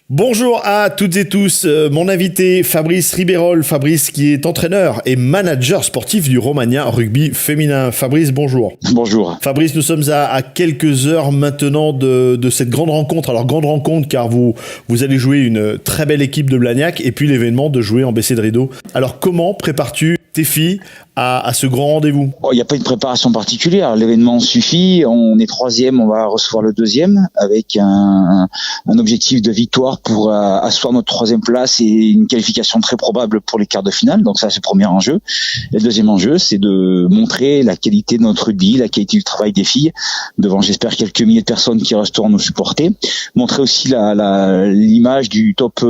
Bonjour à toutes et tous, mon invité Fabrice Ribeyrolles, Fabrice qui est entraîneur et manager sportif du Romagna Rugby Féminin. Fabrice, bonjour. Bonjour. Fabrice, nous sommes à quelques heures maintenant de cette grande rencontre. Alors grande rencontre car vous allez jouer une très belle équipe de Blagnac et puis l'événement de jouer en baissée de rideau. Alors comment prépares-tu tes filles à ce grand rendez-vous? Il n'y a pas une préparation particulière, l'événement suffit, on est troisième, on va recevoir le deuxième avec un objectif de victoire pour asseoir notre troisième place et une qualification très probable pour les quarts de finale, donc ça c'est le premier enjeu. Et le deuxième enjeu, c'est de montrer la qualité de notre rugby, la qualité du travail des filles, devant j'espère quelques milliers de personnes qui resteront nous supporter, montrer aussi l'image du top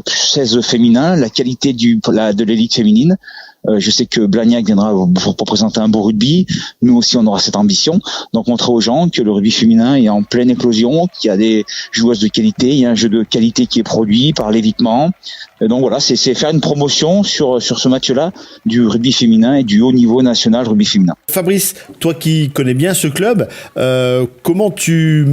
16 féminin, la qualité de l'élite féminine. Je sais que Blagnac viendra pour présenter un beau rugby. Nous aussi, on aura cette ambition. Donc, montrer aux gens que le rugby féminin est en pleine éclosion, qu'il y a des joueuses de qualité, il y a un jeu de qualité qui est produit par l'évitement. Et donc, voilà, c'est faire une promotion sur ce match-là du rugby féminin et du haut niveau national rugby féminin. Fabrice, toi qui connais bien ce club, comment tu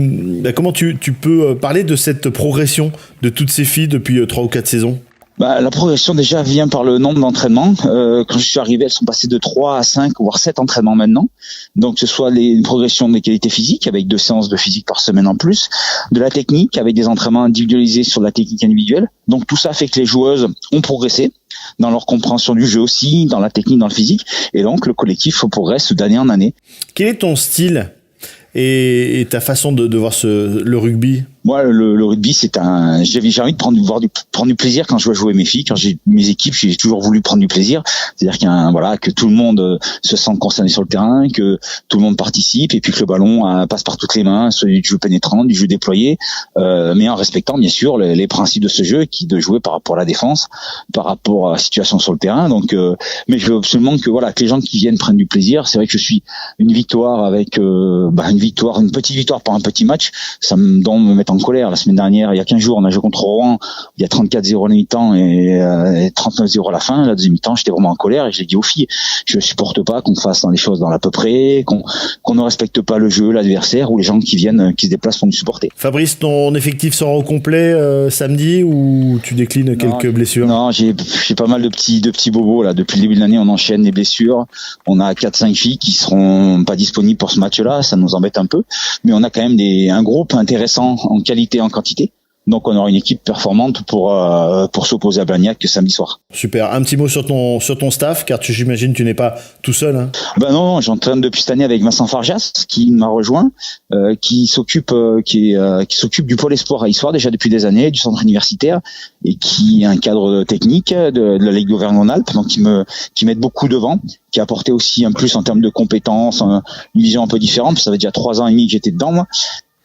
peux parler de cette progression de toutes ces filles depuis 3 ou 4 saisons? La progression déjà vient par le nombre d'entraînements. Quand je suis arrivé, elles sont passées de 3 à 5, voire 7 entraînements maintenant. Donc que ce soit une progression des qualités physiques, avec 2 séances de physique par semaine en plus, de la technique, avec des entraînements individualisés sur la technique individuelle. Donc tout ça fait que les joueuses ont progressé dans leur compréhension du jeu aussi, dans la technique, dans le physique. Et donc le collectif progresse d'année en année. Quel est ton style et ta façon de voir le rugby? Moi, le rugby, j'ai envie de prendre du plaisir quand je vais jouer mes filles. Quand j'ai mes équipes, j'ai toujours voulu prendre du plaisir. C'est-à-dire que tout le monde se sente concerné sur le terrain, que tout le monde participe, et puis que le ballon passe par toutes les mains, soit du jeu pénétrant, du jeu déployé, mais en respectant bien sûr les principes de ce jeu, qui est de jouer par rapport à la défense, par rapport à la situation sur le terrain. Donc, mais je veux absolument que les gens qui viennent prennent du plaisir. C'est vrai que je suis une victoire avec une petite victoire pour un petit match, ça me donne me mettre en colère. La semaine dernière, il y a 15 jours, on a joué contre Rouen, il y a 34-0 à la mi-temps et 39-0 à la fin. La deuxième mi-temps, j'étais vraiment en colère et j'ai dit aux filles, je supporte pas qu'on fasse les choses dans l'à peu près, qu'on ne respecte pas le jeu, l'adversaire ou les gens qui se déplacent pour nous supporter. Fabrice, ton effectif sera au complet samedi ou tu déclines quelques blessures? Non, j'ai pas mal de petits bobos là. Depuis le début de l'année, on enchaîne les blessures. On a 4-5 filles qui seront pas disponibles pour ce match-là, ça nous embête un peu, mais on a quand même un groupe intéressant en qualité et en quantité. Donc on aura une équipe performante pour s'opposer à Blagnac samedi soir. Super. Un petit mot sur ton staff, car j'imagine tu n'es pas tout seul. Hein. Non, j'entraîne depuis cette année avec Vincent Farjas qui m'a rejoint, qui s'occupe du pôle espoir à Issoire déjà depuis des années, du centre universitaire, et qui est un cadre technique de la Ligue d'Auvergne-Rhône-Alpes, donc qui m'aide beaucoup devant, qui a apporté aussi un plus en termes de compétences, une vision un peu différente. Ça fait déjà 3 ans et demi que j'étais dedans moi.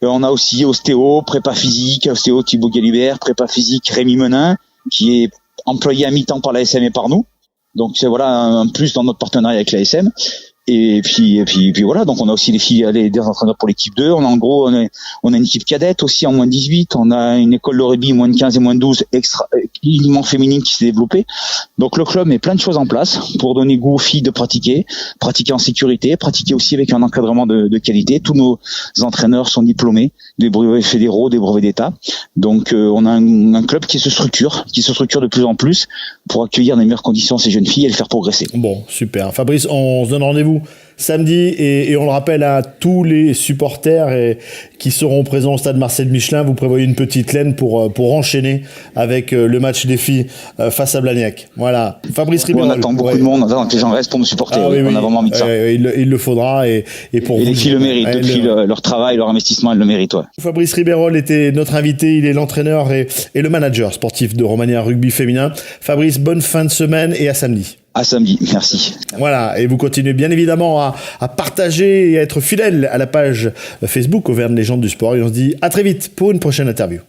On a aussi ostéo, prépa physique, ostéo Thibaut Galibert, prépa physique Rémi Menin, qui est employé à mi-temps par l'ASM et par nous. Donc c'est un plus dans notre partenariat avec l'ASM. Et puis voilà, donc on a aussi des entraîneurs pour l'équipe 2. On a une équipe cadette aussi en moins de 18. On a une école de rugby moins de 15 et moins de 12 uniquement féminine qui s'est développée. Donc le club met plein de choses en place pour donner goût aux filles de pratiquer en sécurité, pratiquer aussi avec un encadrement de qualité. Tous nos entraîneurs sont diplômés des brevets fédéraux, des brevets d'État. Donc on a un club qui se structure de plus en plus pour accueillir dans les meilleures conditions ces jeunes filles et les faire progresser. Bon, super. Fabrice, on se donne rendez-vous samedi et on le rappelle à tous les supporters qui seront présents au stade Marcel Michelin, vous prévoyez une petite laine pour enchaîner avec le match des filles face à Blagnac. Voilà. Fabrice Ribeyrolles. On attend beaucoup de monde, on attend que les gens restent pour nous supporter. Oui. On a vraiment envie de ça. Il le faudra et pour vous. Les filles le méritent, depuis leur travail, leur investissement, elles le méritent. Ouais. Fabrice Ribeyrolles était notre invité, il est l'entraîneur et le manager sportif de Romagna Rugby Féminin. Fabrice, bonne fin de semaine et à samedi. À samedi, merci. Voilà, et vous continuez bien évidemment à partager et à être fidèle à la page Facebook Auvergne Légende du Sport. Et on se dit à très vite pour une prochaine interview.